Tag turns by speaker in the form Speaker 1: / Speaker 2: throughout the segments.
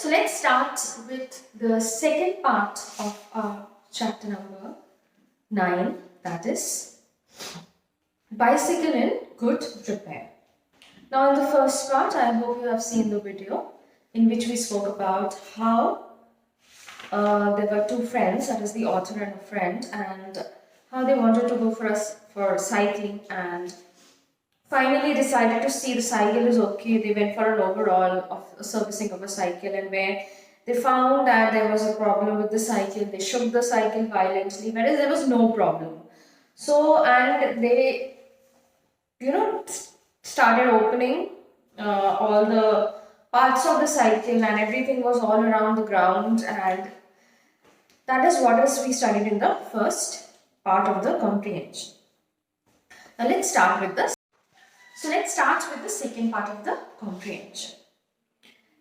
Speaker 1: So let's start with the second part of our chapter number 9, that is bicycle in good repair. Now in the first part, I hope you have seen the video in which we spoke about how there were two friends, that is the author and a friend, and how they wanted to go for cycling and finally decided to see the cycle is okay. They went for an overall of servicing of a cycle, and where they found that there was a problem with the cycle. They shook the cycle violently, whereas there was no problem. So, and they, started opening all the parts of the cycle, and everything was all around the ground, and that is what we studied in the first part of the comprehension. Now let's start with this. So let's start with the second part of the comprehension.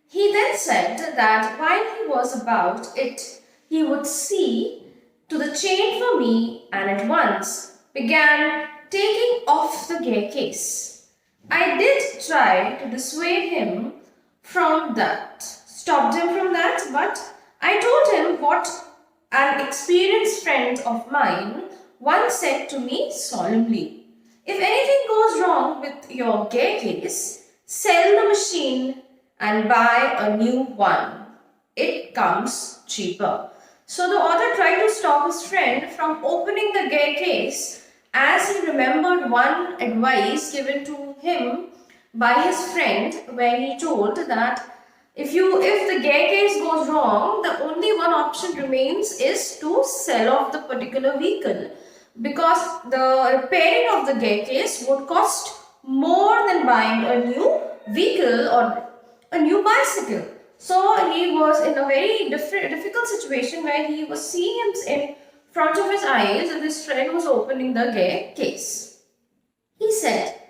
Speaker 1: He then said that while he was about it, he would see to the chain for me and at once began taking off the gear case. I did try to dissuade him from that, stopped him from that, but I told him what an experienced friend of mine once said to me solemnly. If anything goes wrong with your gear case, sell the machine and buy a new one. It comes cheaper. So the author tried to stop his friend from opening the gear case as he remembered one advice given to him by his friend, where he told that if the gear case goes wrong, the only one option remains is to sell off the particular vehicle, because the repairing of the gear case would cost more than buying a new vehicle or a new bicycle. So he was in a very difficult situation where he was seeing him in front of his eyes and his friend was opening the gear case. He said,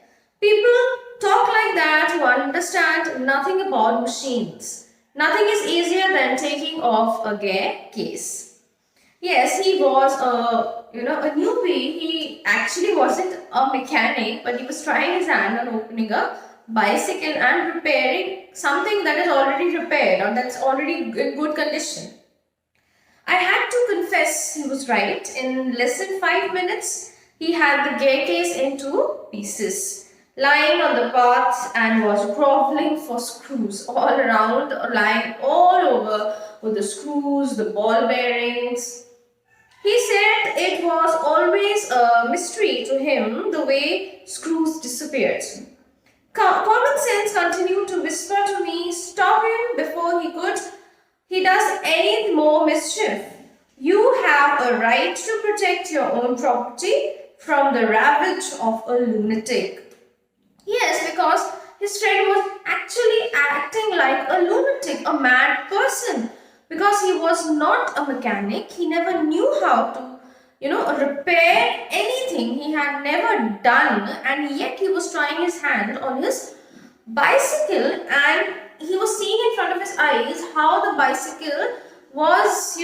Speaker 1: people talk like that who understand nothing about machines. Nothing is easier than taking off a gear case. Yes, he was a newbie. He actually wasn't a mechanic, but he was trying his hand on opening a bicycle and repairing something that is already repaired or that's already in good condition. I had to confess he was right. In less than 5 minutes, he had the gear case in 2 pieces, lying on the path, and was groveling for screws all around, lying all over with the screws, the ball bearings. He said it was always a mystery to him the way screws disappeared. Common sense continued to whisper to me, stop him before he does any more mischief. You have a right to protect your own property from the ravage of a lunatic. Yes, because his friend was actually acting like a lunatic, a mad person. Because he was not a mechanic, he never knew how to, repair anything. He had never done, and yet he was trying his hand on his bicycle, and he was seeing in front of his eyes how the bicycle was,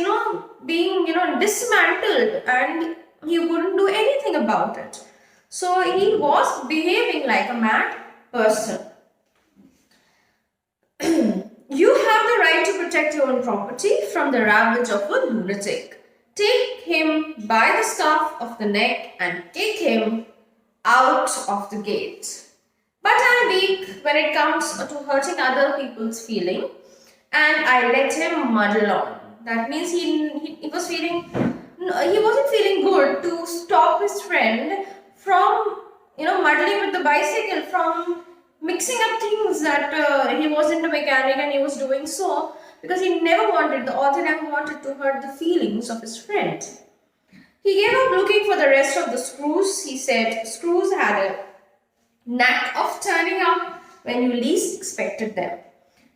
Speaker 1: being, dismantled, and he couldn't do anything about it. So he was behaving like a mad person. You have the right to protect your own property from the ravage of a lunatic. Take him by the scruff of the neck and kick him out of the gate. But I'm weak when it comes to hurting other people's feeling, and I let him muddle on. That means he wasn't feeling good to stop his friend from muddling with the bicycle, from mixing up things that he wasn't a mechanic and he was doing so because the author never wanted to hurt the feelings of his friend. He gave up looking for the rest of the screws. He said screws had a knack of turning up when you least expected them,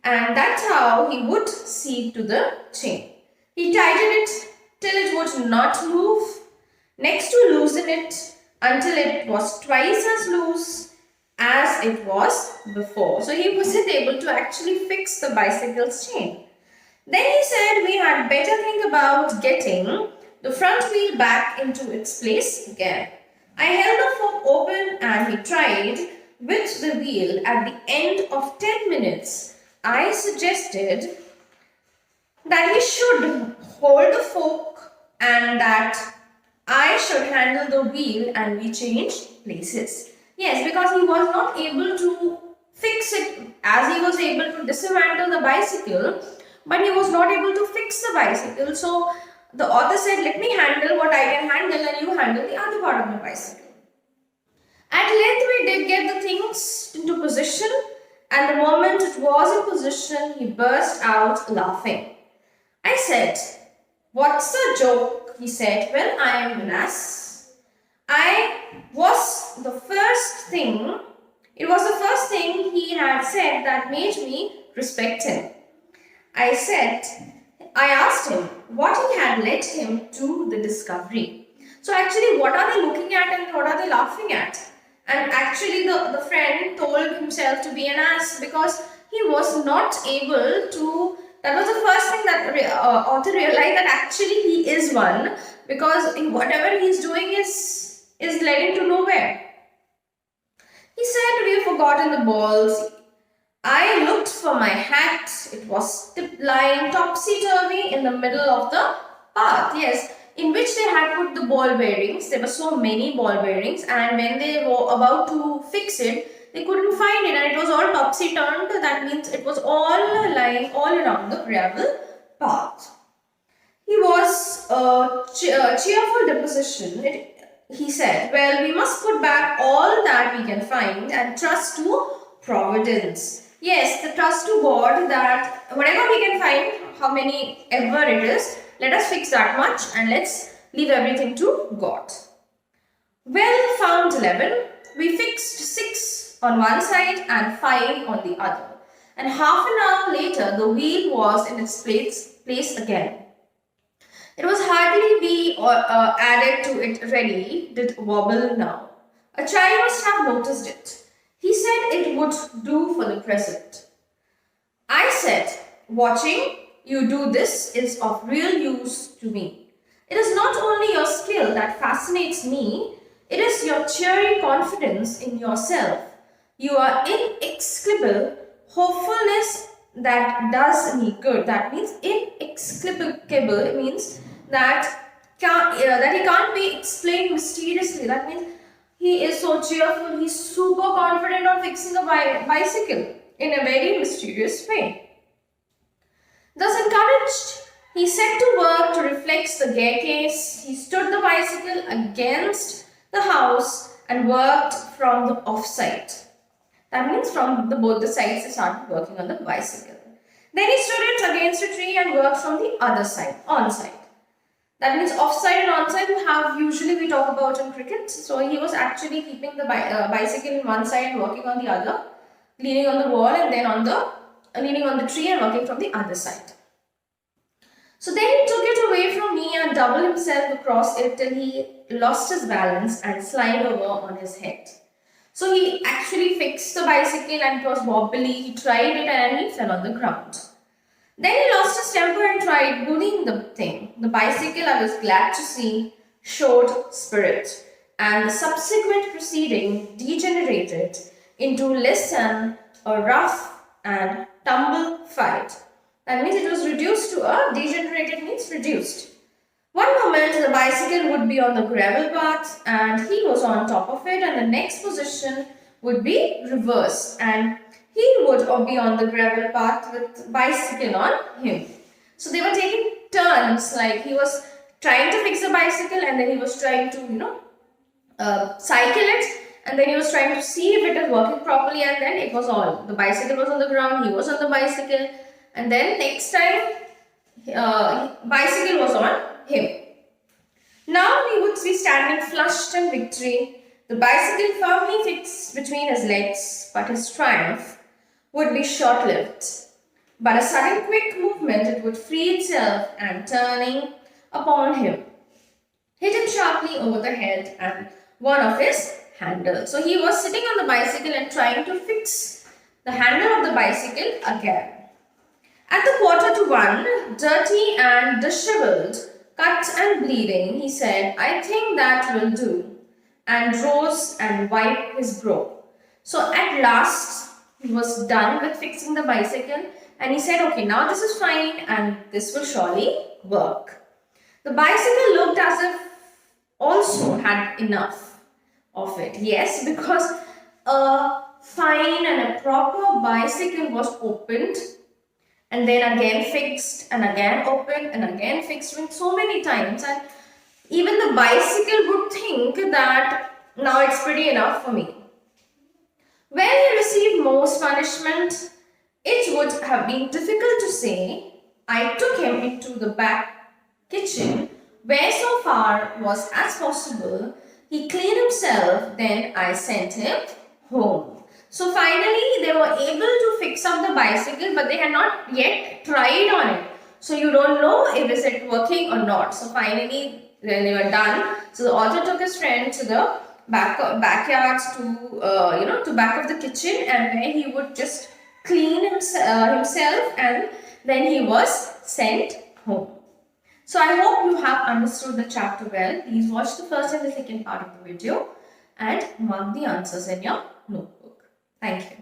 Speaker 1: and that's how he would see to the chain. He tightened it till it would not move, next to loosen it until it was twice as loose as it was before. So he wasn't able to actually fix the bicycle's chain. Then he said we had better think about getting the front wheel back into its place again. I held the fork open and he tried with the wheel. At the end of 10 minutes, I suggested that he should hold the fork and that I should handle the wheel and we changed places. Yes, because he was not able to fix it as he was able to dismantle the bicycle, but he was not able to fix the bicycle. So the author said, let me handle what I can handle and you handle the other part of the bicycle. At length we did get the things into position, and the moment it was in position, he burst out laughing. I said, what's the joke? He said, well, I am an ass. It was the first thing he had said that made me respect him. I asked him what he had led him to the discovery. So actually, what are they looking at and what are they laughing at? And actually, the friend told himself to be an ass because he was not able to. That was the first thing that author realized, that actually he is one, because whatever he's doing is leading to nowhere. He said, we have forgotten the balls. I looked for my hat. It was lying topsy-turvy in the middle of the path. Yes, in which they had put the ball bearings. There were so many ball bearings, and when they were about to fix it, they couldn't find it, and it was all topsy-turned. That means it was all lying all around the gravel path. He was a cheerful disposition. He said, well, we must put back all that we can find and trust to Providence. Yes, the trust to God that whatever we can find, how many ever it is, let us fix that much and let's leave everything to God. Well, found 11. We fixed 6 on one side and 5 on the other. And half an hour later, the wheel was in its place again. It was hardly be added to it ready, did wobble now. A child must have noticed it. He said it would do for the present. I said, watching you do this is of real use to me. It is not only your skill that fascinates me, it is your cheery confidence in yourself. You are inexplicable hopefulness that does me good. That means inexplicable. It means that he can't be explained mysteriously. That means he is so cheerful, he's super confident on fixing a bicycle in a very mysterious way. Thus encouraged, he set to work to reflex the staircase. He stood the bicycle against the house and worked from the off-side. That means from both the sides he started working on the bicycle. Then he stood it against a tree and worked from the other side, on-side. That means off-side and on-side usually we talk about in cricket. So he was actually keeping the bicycle in one side and working on the other, leaning on the wall and then leaning on the tree and working from the other side. So then he took it away from me and doubled himself across it till he lost his balance and slid over on his head. So he actually fixed the bicycle and it was wobbly. He tried it and he fell on the ground. Then he lost his temper and tried bullying the thing. The bicycle, I was glad to see, showed spirit, and the subsequent proceeding degenerated into less than a rough and tumble fight. That means it was reduced to degenerated means reduced. One moment the bicycle would be on the gravel path and he was on top of it, and the next position would be reverse and he would be on the gravel path with bicycle on him. So they were taking turns, like he was trying to fix the bicycle and then he was trying to, cycle it, and then he was trying to see if it is working properly, and then it was all. The bicycle was on the ground, he was on the bicycle, and then next time bicycle was on him. Now he would be standing flushed in victory, the bicycle firmly fixed between his legs, but his triumph would be short-lived. But a sudden quick movement, it would free itself and turning upon him, hit him sharply over the head and one of his handles. So he was sitting on the bicycle and trying to fix the handle of the bicycle again. At the 1:45, dirty and disheveled, cut and bleeding, he said, I think that will do, and rose and wiped his brow. So at last, he was done with fixing the bicycle and he said, okay, now this is fine and this will surely work. The bicycle looked as if also had enough of it. Yes, because a fine and a proper bicycle was opened and then again fixed and again opened and again fixed so many times, and even the bicycle would think that now it's pretty enough for me. When he received most punishment, it would have been difficult to say. I took him into the back kitchen where so far was as possible. He cleaned himself, then I sent him home. So finally they were able to fix up the bicycle, but they had not yet tried on it. So you don't know if is it working or not. So finally when they were done, so the author took his friend to the backyards to back of the kitchen, and where he would just clean himself, and then he was sent home. So I hope you have understood the chapter well. Please watch the first and the second part of the video and mark the answers in your notebook. Thank you.